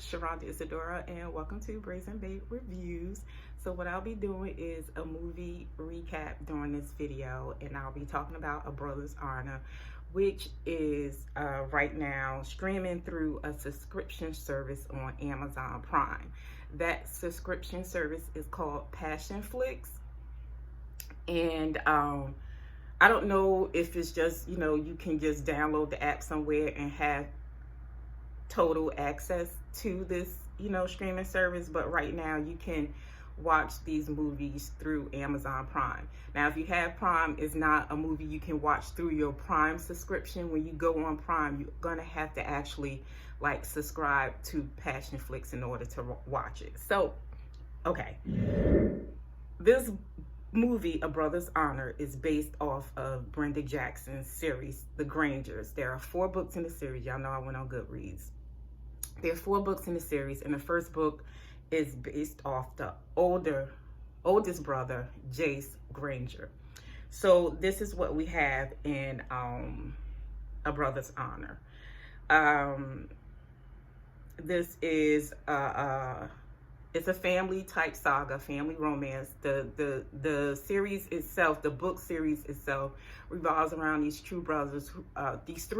Sharonda Isadora, and welcome to Brazen Babe Reviews. So what I'll be doing is a movie recap during this video, and I'll be talking about A Brother's Honor, which is right now streaming through a subscription service on Amazon Prime. That subscription service is called Passionflix, and I don't know if it's just, you can just download the app somewhere and have total access to this, streaming service, but right now you can watch these movies through Amazon Prime. Now, if you have Prime, it's not a movie you can watch through your Prime subscription. When you go on Prime, you're gonna have to actually subscribe to Passionflix in order to watch it. So, okay. This movie, A Brother's Honor, is based off of Brenda Jackson's series, The Grangers. There are 4 books in the series. Y'all know I went on Goodreads. There are 4 books in the series, and the first book is based off the oldest brother, Jace Granger. So this is what we have in A Brother's Honor. This is it's a family type saga, family romance. The series itself, the book series itself, revolves around these 3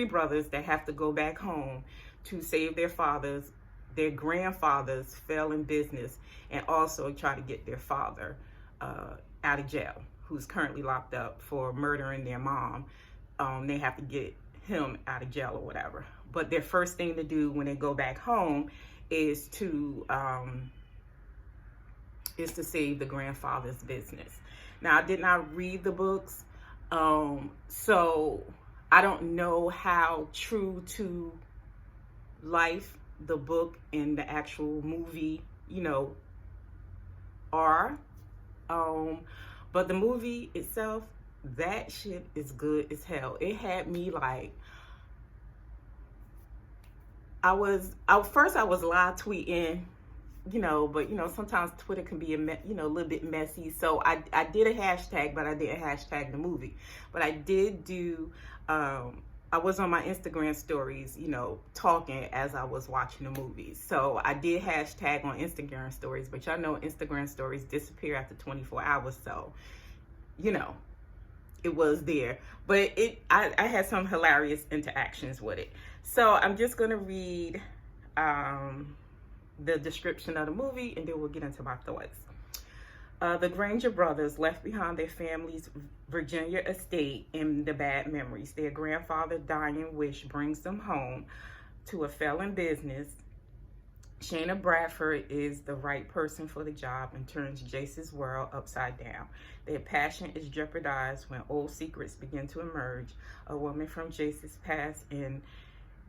brothers that have to go back home to save their fathers. Their grandfathers fell in business, and also try to get their father out of jail, who's currently locked up for murdering their mom. They have to get him out of jail or whatever. But their first thing to do when they go back home is to save the grandfather's business. Now, I did not read the books, so I don't know how true to life the book and the actual movie, are. But the movie itself, that shit is good as hell. It had me first I was live tweeting, but sometimes Twitter can be a little bit messy. So I did a hashtag, but I didn't hashtag the movie. But I did do, I was on my Instagram stories, talking as I was watching the movie. So I did hashtag on Instagram stories, but y'all know Instagram stories disappear after 24 hours. So, it was there. But I had some hilarious interactions with it. So I'm just going to read the description of the movie, and then we'll get into my thoughts. The Granger brothers left behind their family's Virginia estate in the bad memories. Their grandfather's dying wish brings them home to a failing business. Shayna Bradford is the right person for the job and turns Jace's world upside down. Their passion is jeopardized when old secrets begin to emerge. A woman from Jace's past and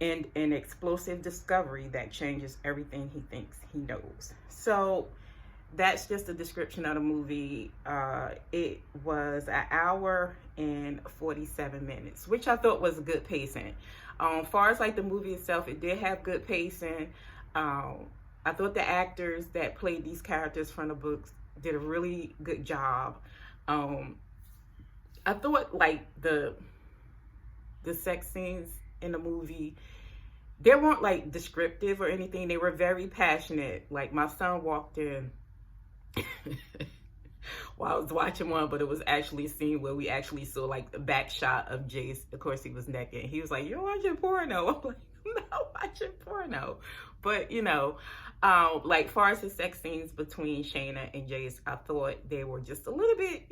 an explosive discovery that changes everything he thinks he knows. So that's just a description of the movie. It was an hour and 47 minutes, which I thought was a good pacing. As far as the movie itself, it did have good pacing. I thought the actors that played these characters from the books did a really good job. I thought the sex scenes in the movie, they weren't descriptive or anything. They were very passionate. My son walked in while I was watching one, but it was actually a scene where we actually saw the back shot of Jace. Of course, he was naked. And he was like, "You're watching porno." I'm like, "I'm not watching porno." But far as the sex scenes between Shayna and Jace, I thought they were just a little bit,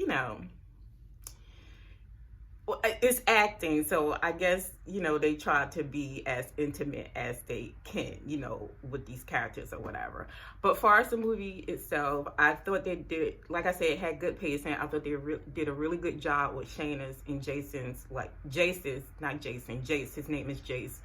it's acting, so I guess, they tried to be as intimate as they can, with these characters or whatever. But far as the movie itself, I thought they did, like I said, it had good pacing. I thought they did a really good job with Shayna's and Jason's, Jace, his name is Jace,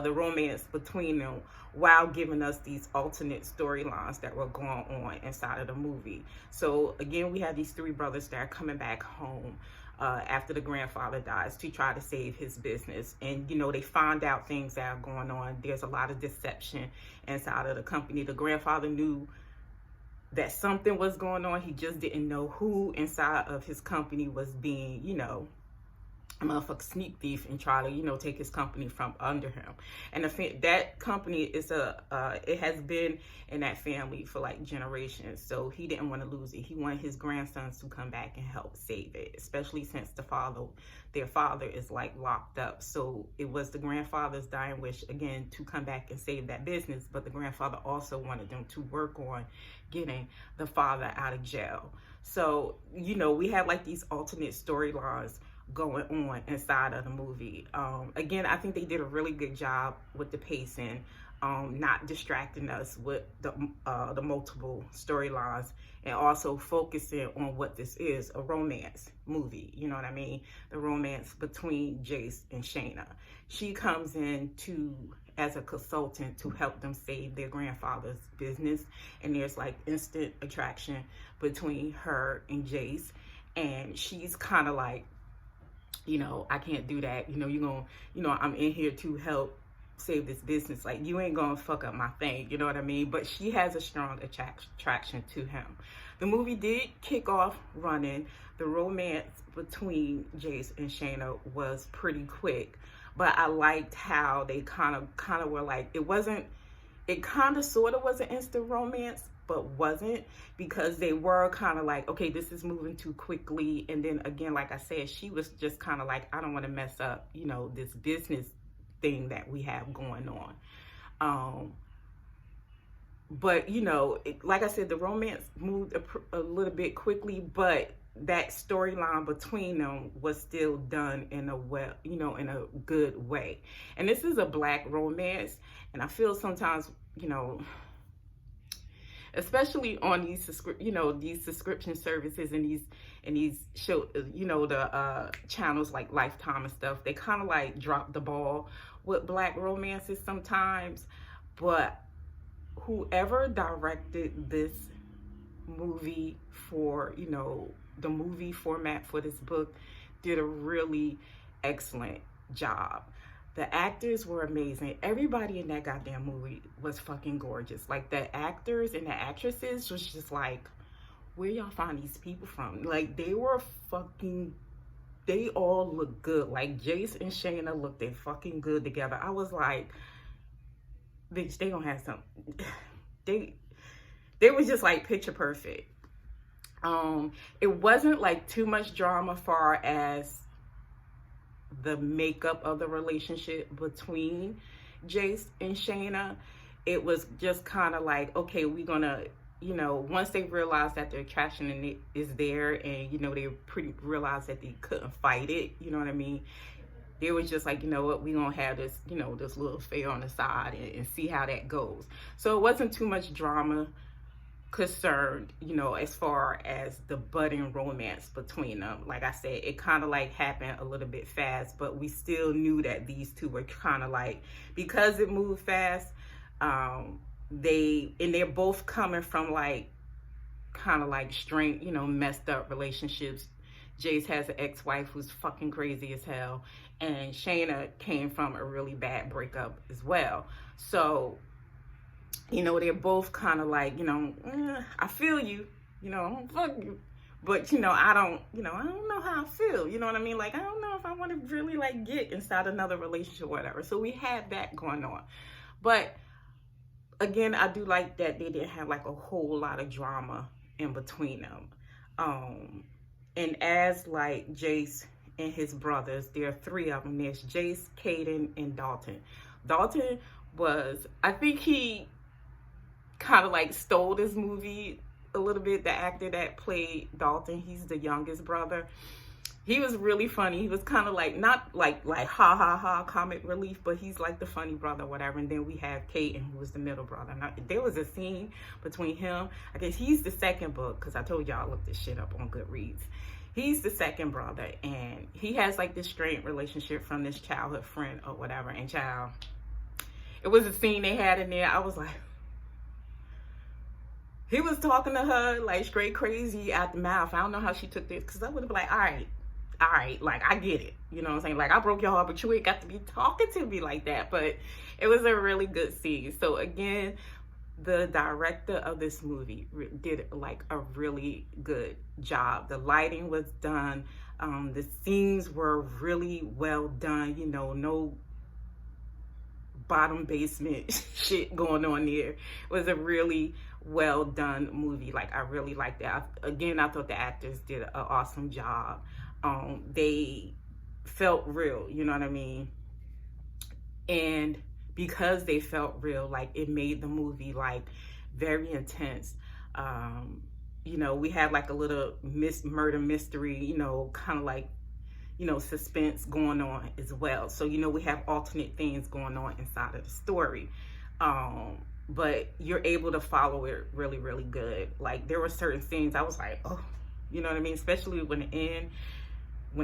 the romance between them, while giving us these alternate storylines that were going on inside of the movie. So again, we have these 3 brothers that are coming back home after the grandfather dies to try to save his business. And, they find out things that are going on. There's a lot of deception inside of the company. The grandfather knew that something was going on. He just didn't know who inside of his company was being, a motherfucking sneak thief and try to, you know, take his company from under him. And that company is it has been in that family for like generations. So he didn't want to lose it. He wanted his grandsons to come back and help save it, especially since their father is like locked up. So it was the grandfather's dying wish again to come back and save that business. But the grandfather also wanted them to work on getting the father out of jail. So, you know, we had like these alternate storylines going on inside of the movie. Again, I think they did a really good job with the pacing, not distracting us with the multiple storylines, and also focusing on what this is, a romance movie. You know what I mean? The romance between Jace and Shayna. She comes in as a consultant to help them save their grandfather's business, and there's like instant attraction between her and Jace, and she's kind of like, you know, I can't do that. You know, I'm in here to help save this business. Like, you ain't gonna fuck up my thing. You know what I mean? But she has a strong attraction to him. The movie did kick off running. The romance between Jace and Shayna was pretty quick, but I liked how they kind of were like, it kind of sort of was an instant romance, but wasn't, because they were kind of like, okay, this is moving too quickly. And then again, like I said, she was just kind of like, I don't want to mess up, you know, this business thing that we have going on. But, you know, like I said, the romance moved a little bit quickly, but that storyline between them was still done in a good way. And this is a Black romance, and I feel sometimes, you know, especially on these subscription services and these show, you know, the channels like Lifetime and stuff, they kind of like drop the ball with Black romances sometimes. But whoever directed this movie for, you know, the movie format for this book did a really excellent job. The actors were amazing. Everybody in that goddamn movie was fucking gorgeous. Like, the actors and the actresses was just like, where y'all find these people from? Like, they all look good. Like, Jace and Shayna looked fucking good together. I was like, bitch, they gonna have something. They was just like picture perfect. It wasn't like too much drama far as the makeup of the relationship between Jace and Shayna. It was just kind of like, okay, we're gonna, you know, once they realized that the attraction is there, and, you know, they realized that they couldn't fight it, you know what I mean? They was just like, you know what, we gonna have this, you know, this little affair on the side and see how that goes. So it wasn't too much drama concerned, you know, as far as the budding romance between them. Like I said, it kind of like happened a little bit fast, but we still knew that these two were kind of like, because it moved fast, they're both coming from like kind of like strained, you know, messed up relationships. Jace has an ex-wife who's fucking crazy as hell, and Shayna came from a really bad breakup as well. So, you know, they're both kind of like, you know, I feel you, you know, fuck you. But, you know, I don't know how I feel. You know what I mean? Like, I don't know if I want to really like get inside another relationship or whatever. So we had that going on. But again, I do like that they didn't have like a whole lot of drama in between them. And as like Jace and his brothers, there are three of them. There's Jace, Caden, and Dalton. Dalton was, I think he kind of like stole this movie a little bit. The actor that played Dalton, he's the youngest brother. He was really funny. He was kind of like, not like ha ha ha comic relief, but he's like the funny brother or whatever. And then we have Caden, who was the middle brother. Now, there was a scene between him. I guess he's the second book, because I told y'all I looked this shit up on Goodreads. He's the second brother, and he has like this strained relationship from this childhood friend or whatever. And child, it was a scene they had in there. I was like, he was talking to her like straight crazy out the mouth. I don't know how she took this, because I would have been like, all right, like, I get it. You know what I'm saying? Like, I broke your heart, but you ain't got to be talking to me like that. But it was a really good scene. So again, the director of this movie did like a really good job. The lighting was done. The scenes were really well done. You know, no bottom basement shit going on there. It was a really well done movie. Like, I really liked that. Again, I thought the actors did an awesome job. They felt real, you know what I mean? And because they felt real, like, it made the movie like very intense. You know, we had like a little murder mystery, you know, kind of like, you know, suspense going on as well. So, you know, we have alternate things going on inside of the story. But you're able to follow it really, really good. Like, there were certain scenes I was like, oh, you know what I mean? Especially when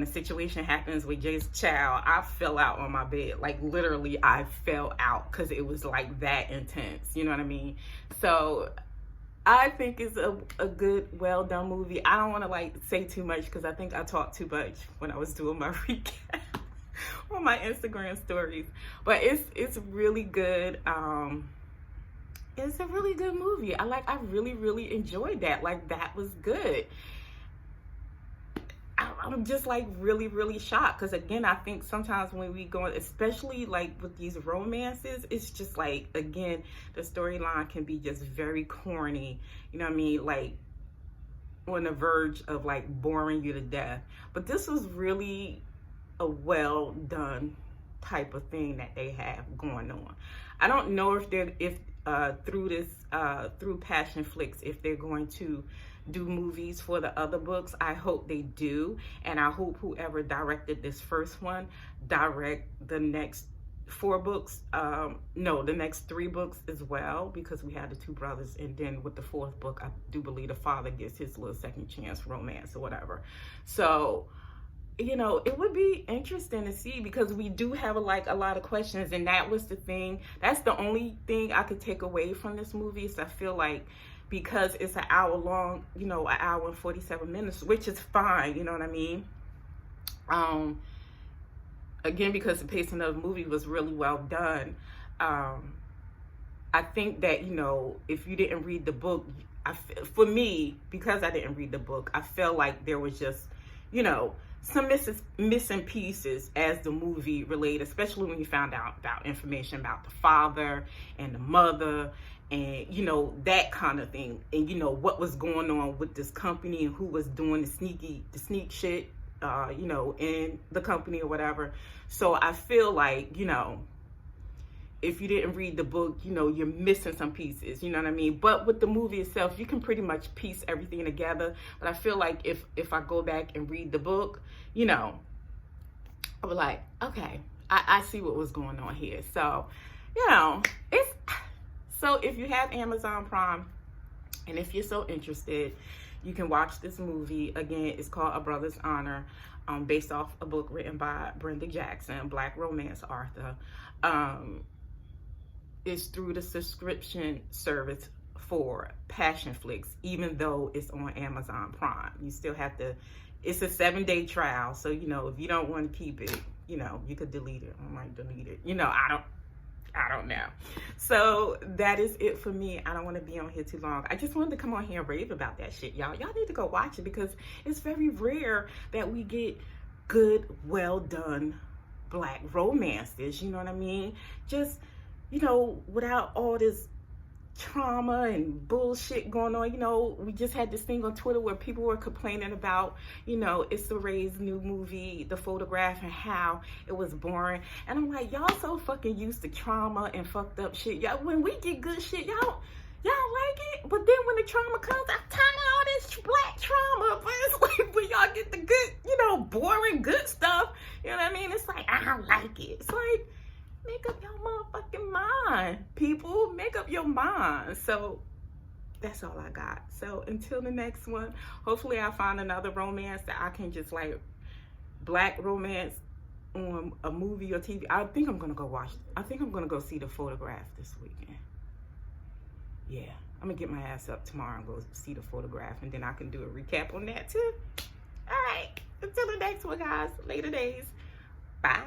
a situation happens with Jay's child, I fell out on my bed. Like, literally, I fell out because it was like that intense. You know what I mean? So I think it's a good, well done movie. I don't want to like say too much because I think I talked too much when I was doing my recap on my Instagram stories. But it's really good. It's a really good movie. I really, really enjoyed that. Like, that was good. I'm just like really, really shocked because, again, I think sometimes when we go, especially like with these romances, it's just like, again, the storyline can be just very corny, you know what I mean, like on the verge of like boring you to death. But this was really a well done type of thing that they have going on. I don't know if through Passionflix, if they're going to do movies for the other books. I hope they do, and I hope whoever directed this first one direct the next 4 books, the next 3 books as well, because we had the 2 brothers, and then with the 4th book, I do believe the father gets his little second chance romance or whatever. So, you know, it would be interesting to see, because we do have a lot of questions, and that was the thing. That's the only thing I could take away from this movie, is I feel like, because it's an hour long, you know, an hour and 47 minutes, which is fine, you know what I mean? Again, because the pacing of the movie was really well done. I think that, you know, if you didn't read the book, for me, because I didn't read the book, I felt like there was just, you know, some missing pieces as the movie related, especially when you found out about information about the father and the mother, and, you know, that kind of thing. And, you know, what was going on with this company and who was doing the sneak shit, you know, in the company or whatever. So I feel like, you know, if you didn't read the book, you know, you're missing some pieces, you know what I mean? But with the movie itself, you can pretty much piece everything together. But I feel like if I go back and read the book, you know, I'll be like, okay, I see what was going on here. So, you know, so if you have Amazon Prime, and if you're so interested, you can watch this movie. Again, it's called A Brother's Honor, based off a book written by Brenda Jackson, Black romance author. It's through the subscription service for Passionflix, even though it's on Amazon Prime. You still have to, it's a 7-day trial. So, you know, if you don't want to keep it, you know, you could delete it. I might delete it. You know, I don't know. So that is it for me. I don't want to be on here too long. I just wanted to come on here and rave about that shit, y'all. Y'all need to go watch it, because it's very rare that we get good, well done Black romances. You know what I mean? Just, you know, without all this trauma and bullshit going on. You know, we just had this thing on Twitter where people were complaining about, you know, Issa Rae's new movie, The Photograph, and how it was boring. And I'm like, y'all so fucking used to trauma and fucked up shit. Y'all, when we get good shit, y'all like it. But then when the trauma comes, I'm tired of all this Black trauma. But it's like, when y'all get the good, you know, boring good stuff, you know what I mean? It's like, I don't like it. It's like, make up your motherfucking mind, people. Make up your mind. So that's all I got. So until the next one, hopefully I'll find another romance that I can just like, Black romance on a movie or TV. I think I'm gonna go see The Photograph this weekend. Yeah, I'm gonna get my ass up tomorrow and go see The Photograph, and then I can do a recap on that too. All right, until the next one, guys. Later days. Bye.